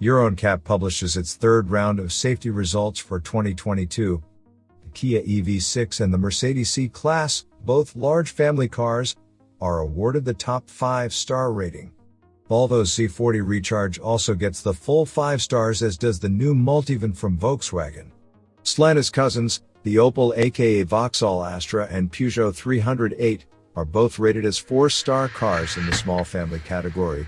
Euro NCAP publishes its third round of safety results for 2022. The Kia EV6 and the Mercedes C-Class, both large family cars, are awarded the top 5-star rating. Volvo's C40 Recharge also gets the full 5 stars, as does the new Multivan from Volkswagen. Stellantis cousins, the Opel aka Vauxhall Astra and Peugeot 308, are both rated as 4-star cars in the small family category.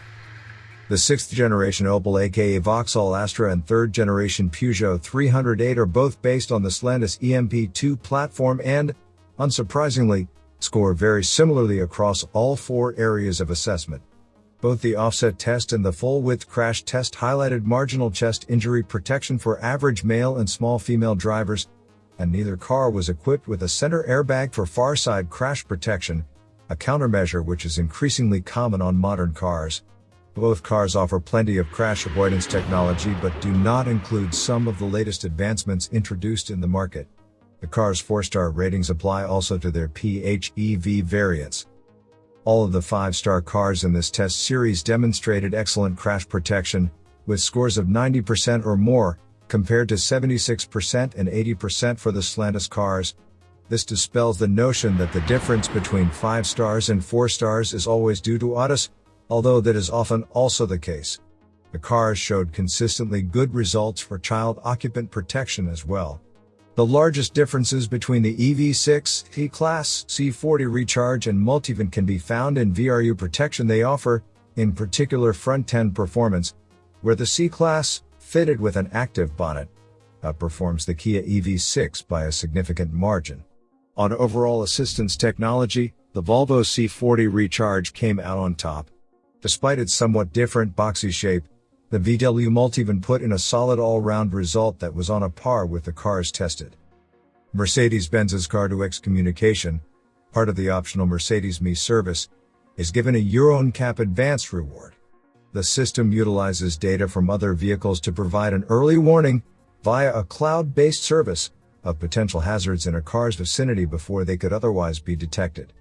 The 6th generation Opel aka Vauxhall Astra and 3rd generation Peugeot 308 are both based on the Stellantis EMP2 platform and, unsurprisingly, score very similarly across all 4 areas of assessment. Both the offset test and the full-width crash test highlighted marginal chest injury protection for average male and small female drivers, and neither car was equipped with a center airbag for far side crash protection, a countermeasure which is increasingly common on modern cars. Both cars offer plenty of crash avoidance technology but do not include some of the latest advancements introduced in the market. The car's 4-star ratings apply also to their PHEV variants. All of the 5-star cars in this test series demonstrated excellent crash protection, with scores of 90% or more, compared to 76% and 80% for the Stellantis cars. This dispels the notion that the difference between 5 stars and 4 stars is always due to AUTOS, although that is often also the case. The cars showed consistently good results for child occupant protection as well. The largest differences between the EV6 C-Class, C40 Recharge and Multivan can be found in Vru Protection they offer, in particular front-end performance, where the C-Class, fitted with an active bonnet, outperforms the Kia EV6 by a significant margin. On overall assistance technology, the Volvo C40 Recharge came out on top. Despite its somewhat different boxy shape, the VW Multivan put in a solid all-round result that was on a par with the cars tested. Mercedes-Benz's Car2X communication, part of the optional Mercedes Me service, is given a Euro NCAP advanced reward. The system utilizes data from other vehicles to provide an early warning, via a cloud-based service, of potential hazards in a car's vicinity before they could otherwise be detected.